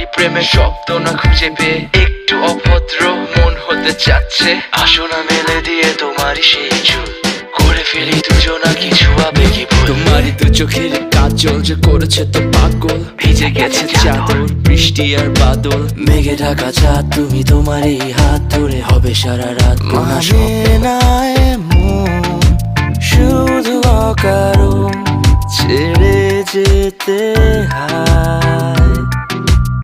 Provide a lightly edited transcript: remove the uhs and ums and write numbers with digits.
তোমারই প্রেমে শব্দ না খুঁজে পেয়ে একটু অভদ্র মন হতে চাচ্ছে। আসো না মেলে দিয়ে তোমারই সেই চুল, করে ফেলি দুজনা কিছু আবেগী ভুল। তোমারই দু চোখের কাজল যে করেছে তো পাগল, ভিজে গেছে চাদর বৃষ্টি আর বাদল। মেঘে ঢাকা চাঁদ তুমি তোমারই হাত ধরে হবে সারা রাত। মানে না এমন শুধু অকারণ ছেড়ে যেতে হয়।